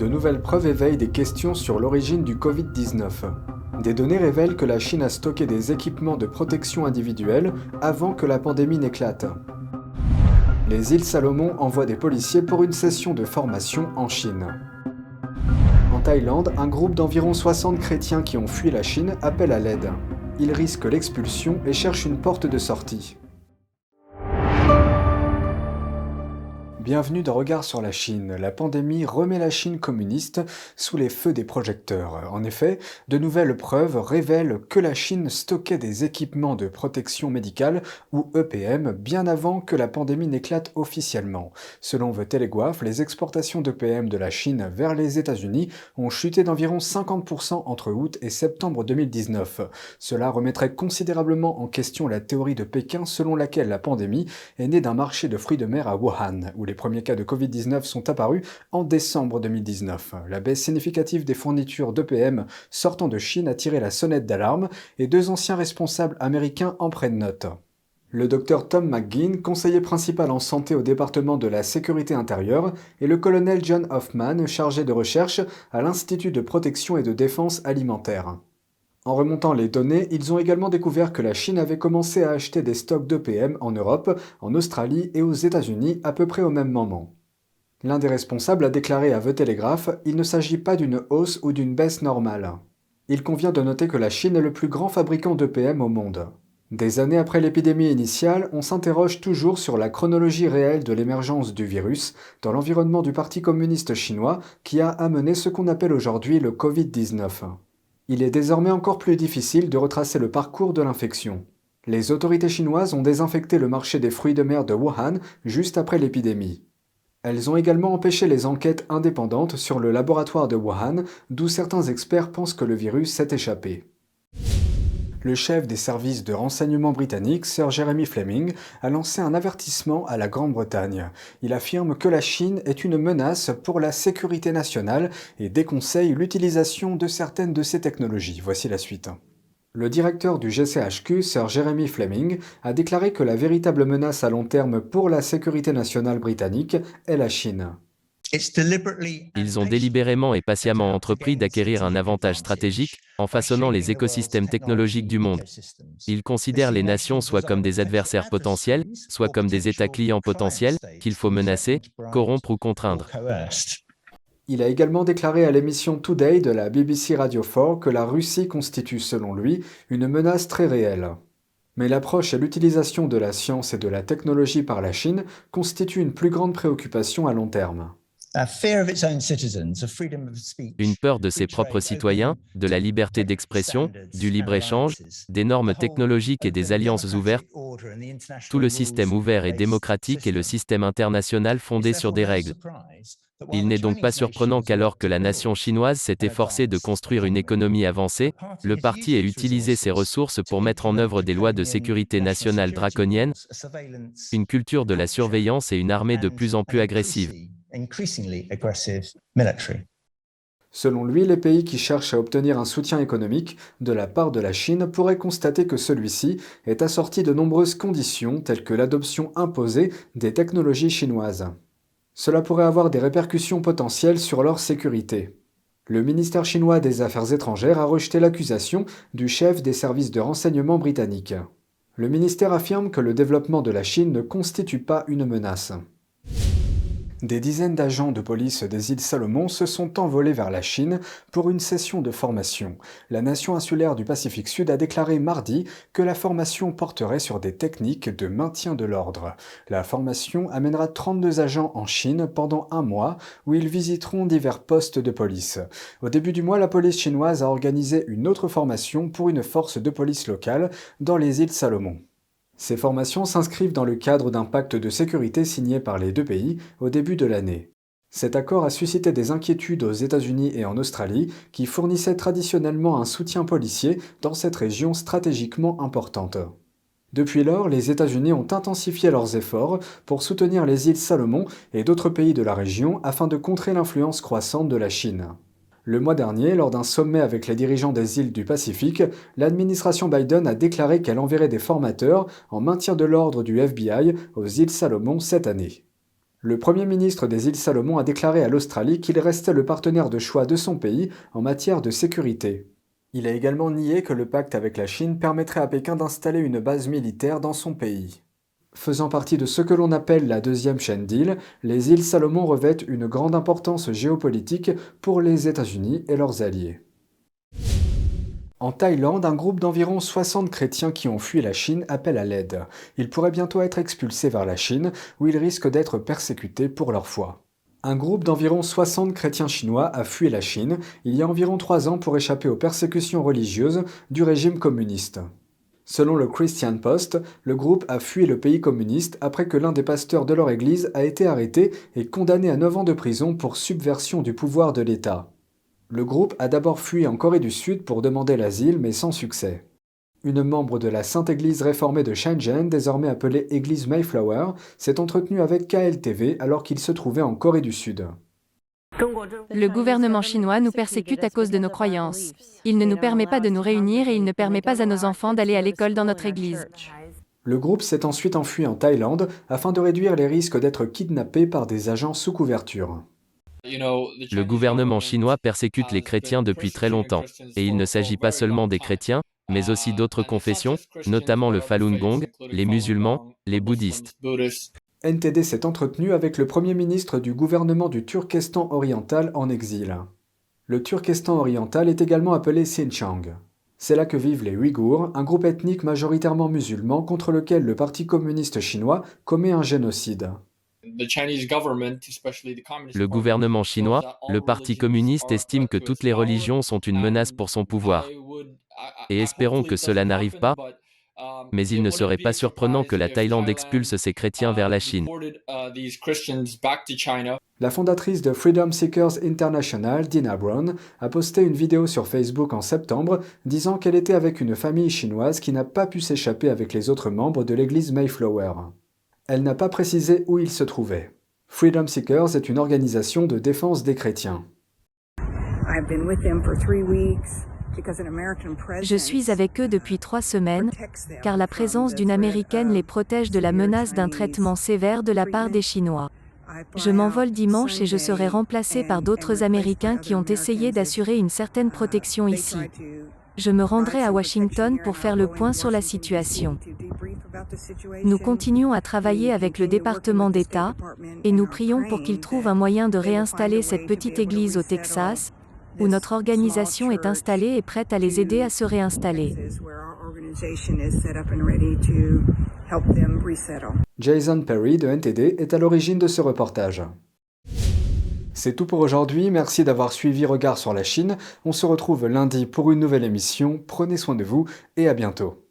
De nouvelles preuves éveillent des questions sur l'origine du Covid-19. Des données révèlent que la Chine a stocké des équipements de protection individuelle avant que la pandémie n'éclate. Les îles Salomon envoient des policiers pour une session de formation en Chine. En Thaïlande, un groupe d'environ 60 chrétiens qui ont fui la Chine appelle à l'aide. Ils risquent l'expulsion et cherchent une porte de sortie. Bienvenue dans Regard sur la Chine. La pandémie remet la Chine communiste sous les feux des projecteurs. En effet, de nouvelles preuves révèlent que la Chine stockait des équipements de protection médicale, ou EPM, bien avant que la pandémie n'éclate officiellement. Selon The Telegraph, les exportations d'EPM de la Chine vers les États-Unis ont chuté d'environ 50% entre août et septembre 2019. Cela remettrait considérablement en question la théorie de Pékin selon laquelle la pandémie est née d'un marché de fruits de mer à Wuhan, où les premiers cas de Covid-19 sont apparus en décembre 2019. La baisse significative des fournitures d'EPM sortant de Chine a tiré la sonnette d'alarme et deux anciens responsables américains en prennent note. Le docteur Tom McGinn, conseiller principal en santé au département de la sécurité intérieure, et le colonel John Hoffman, chargé de recherche à l'Institut de protection et de défense alimentaire. En remontant les données, ils ont également découvert que la Chine avait commencé à acheter des stocks d'EPM en Europe, en Australie et aux États-Unis à peu près au même moment. L'un des responsables a déclaré à The Telegraph « Il ne s'agit pas d'une hausse ou d'une baisse normale. Il convient de noter que la Chine est le plus grand fabricant d'EPM au monde. » Des années après l'épidémie initiale, on s'interroge toujours sur la chronologie réelle de l'émergence du virus dans l'environnement du Parti communiste chinois qui a amené ce qu'on appelle aujourd'hui le Covid-19. Il est désormais encore plus difficile de retracer le parcours de l'infection. Les autorités chinoises ont désinfecté le marché des fruits de mer de Wuhan juste après l'épidémie. Elles ont également empêché les enquêtes indépendantes sur le laboratoire de Wuhan, d'où certains experts pensent que le virus s'est échappé. Le chef des services de renseignement britanniques, Sir Jeremy Fleming, a lancé un avertissement à la Grande-Bretagne. Il affirme que la Chine est une menace pour la sécurité nationale et déconseille l'utilisation de certaines de ces technologies. Voici la suite. Le directeur du GCHQ, Sir Jeremy Fleming, a déclaré que la véritable menace à long terme pour la sécurité nationale britannique est la Chine. Ils ont délibérément et patiemment entrepris d'acquérir un avantage stratégique, en façonnant les écosystèmes technologiques du monde. Ils considèrent les nations soit comme des adversaires potentiels, soit comme des États clients potentiels, qu'il faut menacer, corrompre ou contraindre. Il a également déclaré à l'émission Today de la BBC Radio 4 que la Russie constitue, selon lui, une menace très réelle. Mais l'approche et l'utilisation de la science et de la technologie par la Chine constituent une plus grande préoccupation à long terme. Une peur de ses propres citoyens, de la liberté d'expression, du libre-échange, des normes technologiques et des alliances ouvertes. Tout le système ouvert et démocratique est le système international fondé sur des règles. Il n'est donc pas surprenant qu'alors que la nation chinoise s'est efforcée de construire une économie avancée, le parti ait utilisé ses ressources pour mettre en œuvre des lois de sécurité nationale draconiennes, une culture de la surveillance et une armée de plus en plus agressive. Selon lui, les pays qui cherchent à obtenir un soutien économique de la part de la Chine pourraient constater que celui-ci est assorti de nombreuses conditions telles que l'adoption imposée des technologies chinoises. Cela pourrait avoir des répercussions potentielles sur leur sécurité. Le ministère chinois des Affaires étrangères a rejeté l'accusation du chef des services de renseignement britanniques. Le ministère affirme que le développement de la Chine ne constitue pas une menace. Des dizaines d'agents de police des îles Salomon se sont envolés vers la Chine pour une session de formation. La nation insulaire du Pacifique Sud a déclaré mardi que la formation porterait sur des techniques de maintien de l'ordre. La formation amènera 32 agents en Chine pendant un mois où ils visiteront divers postes de police. Au début du mois, la police chinoise a organisé une autre formation pour une force de police locale dans les îles Salomon. Ces formations s'inscrivent dans le cadre d'un pacte de sécurité signé par les deux pays au début de l'année. Cet accord a suscité des inquiétudes aux États-Unis et en Australie, qui fournissaient traditionnellement un soutien policier dans cette région stratégiquement importante. Depuis lors, les États-Unis ont intensifié leurs efforts pour soutenir les îles Salomon et d'autres pays de la région afin de contrer l'influence croissante de la Chine. Le mois dernier, lors d'un sommet avec les dirigeants des îles du Pacifique, l'administration Biden a déclaré qu'elle enverrait des formateurs en maintien de l'ordre du FBI aux îles Salomon cette année. Le Premier ministre des îles Salomon a déclaré à l'Australie qu'il restait le partenaire de choix de son pays en matière de sécurité. Il a également nié que le pacte avec la Chine permettrait à Pékin d'installer une base militaire dans son pays. Faisant partie de ce que l'on appelle la deuxième chaîne d'îles, les îles Salomon revêtent une grande importance géopolitique pour les États-Unis et leurs alliés. En Thaïlande, un groupe d'environ 60 chrétiens qui ont fui la Chine appelle à l'aide. Ils pourraient bientôt être expulsés vers la Chine, où ils risquent d'être persécutés pour leur foi. Un groupe d'environ 60 chrétiens chinois a fui la Chine il y a environ 3 ans pour échapper aux persécutions religieuses du régime communiste. Selon le Christian Post, le groupe a fui le pays communiste après que l'un des pasteurs de leur église a été arrêté et condamné à 9 ans de prison pour subversion du pouvoir de l'État. Le groupe a d'abord fui en Corée du Sud pour demander l'asile, mais sans succès. Une membre de la Sainte Église réformée de Shenzhen, désormais appelée Église Mayflower, s'est entretenue avec KLTV alors qu'il se trouvait en Corée du Sud. Le gouvernement chinois nous persécute à cause de nos croyances. Il ne nous permet pas de nous réunir et il ne permet pas à nos enfants d'aller à l'école dans notre église. Le groupe s'est ensuite enfui en Thaïlande afin de réduire les risques d'être kidnappé par des agents sous couverture. Le gouvernement chinois persécute les chrétiens depuis très longtemps, et il ne s'agit pas seulement des chrétiens, mais aussi d'autres confessions, notamment le Falun Gong, les musulmans, les bouddhistes. NTD s'est entretenu avec le Premier ministre du gouvernement du Turkestan oriental en exil. Le Turkestan oriental est également appelé Xinjiang. C'est là que vivent les Ouïghours, un groupe ethnique majoritairement musulman contre lequel le Parti communiste chinois commet un génocide. Le gouvernement chinois, le Parti communiste estime que toutes les religions sont une menace pour son pouvoir. Et espérons que cela n'arrive pas, mais il ne serait pas surprenant que la Thaïlande expulse ses chrétiens vers la Chine. La fondatrice de Freedom Seekers International, Dina Brown, a posté une vidéo sur Facebook en septembre disant qu'elle était avec une famille chinoise qui n'a pas pu s'échapper avec les autres membres de l'église Mayflower. Elle n'a pas précisé où ils se trouvaient. Freedom Seekers est une organisation de défense des chrétiens. Je suis avec eux depuis 3 semaines, car la présence d'une Américaine les protège de la menace d'un traitement sévère de la part des Chinois. Je m'envole dimanche et je serai remplacé par d'autres Américains qui ont essayé d'assurer une certaine protection ici. Je me rendrai à Washington pour faire le point sur la situation. Nous continuons à travailler avec le département d'État, et nous prions pour qu'ils trouvent un moyen de réinstaller cette petite église au Texas, où notre organisation est installée et prête à les aider à se réinstaller. Jason Perry de NTD est à l'origine de ce reportage. C'est tout pour aujourd'hui, merci d'avoir suivi Regard sur la Chine. On se retrouve lundi pour une nouvelle émission, prenez soin de vous et à bientôt.